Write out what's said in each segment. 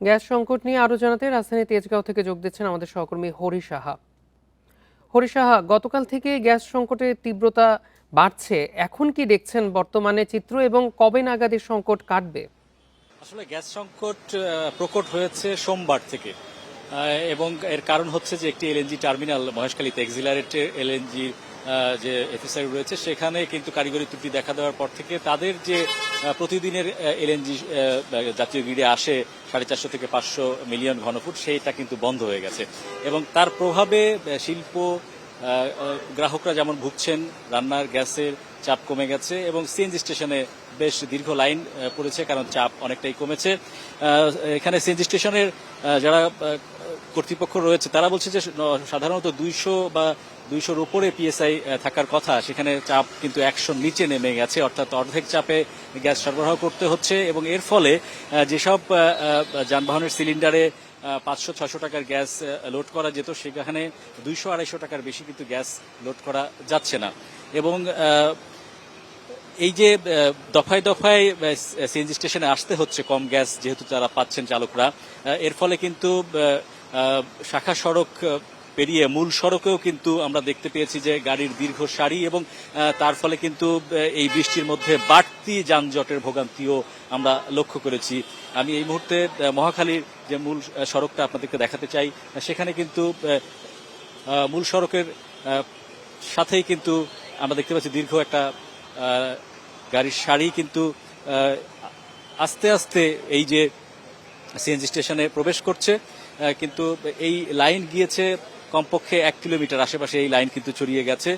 Gas সংকট নিয়ে আরো জানাতে রাজধানী তেজগাঁও থেকে যোগ দিচ্ছেন আমাদের সহকর্মী হরি সাহা। হরি সাহা, গতকাল থেকে গ্যাস সংকটের তীব্রতা বাড়ছে, এখন কি দেখছেন বর্তমানে চিত্র এবং কবে নাগাদ এই সংকট কাটবে? আসলে গ্যাস সংকট প্রকট হয়েছে সোমবার থেকে এবং এর কারণ হচ্ছে যে একটি এলএনজি টার্মিনাল মহেশখালীতে এক্সিলারেটেড এলএনজি যে এফএসআই রয়েছে সেখানে কিন্তু কারিগরি ত্রুটি দেখা দেওয়ার পর থেকে তাদের যে প্রতিদিনের এলএনজি জাতীয় গ্রিডে আসে 450 থেকে 500 মিলিয়ন ঘনফুট সেইটা কিন্তু বন্ধ হয়ে গেছে এবং তার প্রভাবে শিল্প গ্রাহকরা যেমন ভুগছেন, রান্নার গ্যাসের চাপ কমে গেছে এবং সিএনজি স্টেশনে বেশ দীর্ঘ লাইন পড়েছে কারণ চাপ অনেকটাই কমেছে। এখানে সিএনজি স্টেশনের যারা কর্তৃপক্ষ রয়েছে তারা বলছে যে সাধারণত 200 বা 200-র উপরে পিএসআই থাকার কথা, সেখানে চাপ কিন্তু 100-র নিচে নেমে গেছে, অর্থাৎ অর্ধেক চাপে গ্যাস সরবরাহ করতে হচ্ছে এবং এর ফলে যেসব যানবাহনের সিলিন্ডারে 500-600 টাকার গ্যাস লোড করা যেত সেখানে 200-250 টাকার বেশি কিন্তু গ্যাস লোড করা যাচ্ছে না এবং এই যে দফায় দফায় সিএনজি স্টেশনে আসতে হচ্ছে কম গ্যাস যেহেতু তারা পাচ্ছেন চালকরা, এর ফলে কিন্তু শাখা সড়ক পেরিয়ে মূল সড়কেও কিন্তু আমরা দেখতে পেয়েছি যে গাড়ির দীর্ঘ সারি এবং তার ফলে কিন্তু এই বৃষ্টির মধ্যে বাড়তি যানজটের ভোগান্তিও আমরা লক্ষ্য করেছি। আমি এই মুহূর্তে মহাখালীর যে মূল সড়কটা আপনাদেরকে দেখাতে চাই, সেখানে কিন্তু মূল সড়কের সাথেই কিন্তু আমরা দেখতে পাচ্ছি দীর্ঘ একটা গাড়ির সারি কিন্তু আস্তে আস্তে এই যে সিএনজি স্টেশনে প্রবেশ করছে, কিন্তু এই লাইন গিয়েছে কমপক্ষে 1 কিলোমিটার আশেপাশে, এই লাইন কিন্তু ছড়িয়ে গেছে।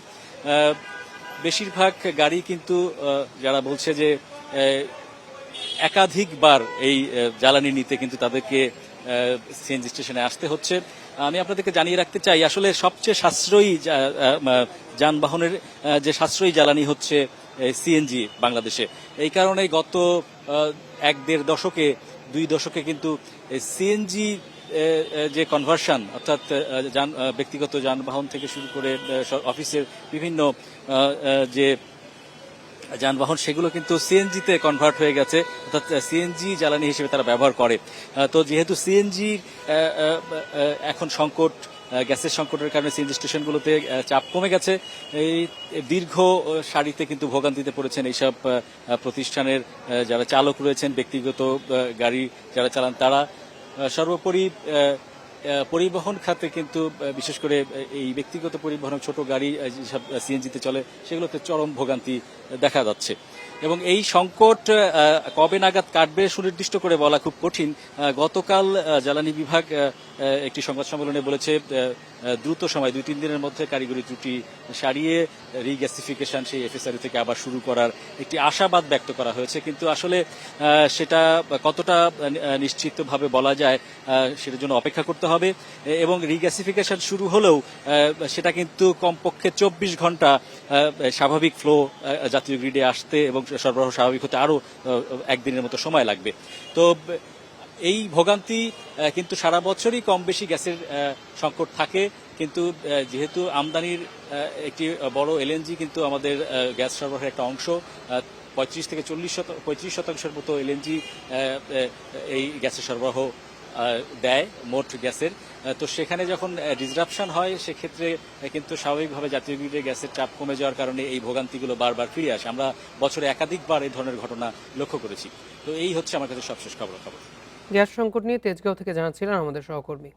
বেশিরভাগ গাড়ি কিন্তু যারা বলছে যে একাধিকবার এই জ্বালানি নিতে কিন্তু তাদেরকে সিএনজি স্টেশনে আসতে হচ্ছে। আমি আপনাদেরকে জানিয়ে রাখতে চাই আসলে সবচেয়ে সাশ্রয়ী যানবাহনের যে সাশ্রয়ী জ্বালানি হচ্ছে সিএনজি বাংলাদেশে। এই কারণে গত 1-1.5 দশকে 2 দশকে কিন্তু সিএনজি যে কনভার্সন, অর্থাৎ ব্যক্তিগত যানবাহন থেকে শুরু করে অফিসের বিভিন্ন যে যানবাহন সেগুলো কিন্তু সিএনজিতে কনভার্ট হয়ে গেছে, অর্থাৎ সিএনজি জ্বালানি হিসেবে তারা ব্যবহার করে। তো যেহেতু সিএনজি এখন সংকট, গ্যাসের সংকটের কারণে সিএনজি স্টেশনগুলোতে চাপ কমে গেছে, এই দীর্ঘ সারিতে কিন্তু ভোগান্তিতে পড়েছেন এইসব প্রতিষ্ঠানের যারা চালক রয়েছেন, ব্যক্তিগত গাড়ি যারা চালান তারা। সর্বোপরি পরিবহন খাতে কিন্তু বিশেষ করে এই ব্যক্তিগত পরিবহন, ছোট গাড়ি যেসব সিএনজিতে চলে সেগুলোতে চরম ভোগান্তি দেখা যাচ্ছে এবং এই সংকট কবে নাগাদ কাটবে সুনির্দিষ্ট করে বলা খুব কঠিন। গতকাল জ্বালানি বিভাগ একটি সংবাদ সম্মেলনে বলেছে দ্রুত সময় 2-3 দিনের মধ্যে কারিগরি ত্রুটি সারিয়ে রিগ্যাসিফিকেশন সেই এফএসআরইউ থেকে আবার শুরু করার একটি আশাবাদ ব্যক্ত করা হয়েছে, কিন্তু আসলে সেটা কতটা নিশ্চিতভাবে বলা যায় সেটার জন্য অপেক্ষা করতে হবে এবং রিগ্যাসিফিকেশন শুরু হলেও সেটা কিন্তু কমপক্ষে 24 ঘন্টা স্বাভাবিক ফ্লো জাতীয় গ্রিডে আসতে এবং সরবরাহ স্বাভাবিক হতে আরো 1 দিনের মতো সময় লাগবে। তো এই ভোগান্তি কিন্তু সারা বছরই কম বেশি গ্যাসের সংকট থাকে, কিন্তু যেহেতু আমদানির একটি বড় এলএনজি কিন্তু আমাদের গ্যাস সরবরাহের একটা অংশ, 35-40-45% মতো এলএনজি এই গ্যাসের সরবরাহ দেয় মোট গ্যাসের। তো সেখানে যখন ডিসরাপশন হয় সেক্ষেত্রে কিন্তু স্বাভাবিকভাবে জাতীয় গ্রিডে গ্যাসের চাপ কমে যাওয়ার কারণে এই ভোগান্তিগুলো বারবার ফিরে আসে। আমরা বছরে একাধিকবার এই ধরনের ঘটনা লক্ষ্য করেছি। তো এই হচ্ছে আমার কাছে সবশেষ খবর। গ্যাস সংকট নিয়ে তেজগাঁও থেকে জানাচ্ছিলেন আমাদের সহকর্মী।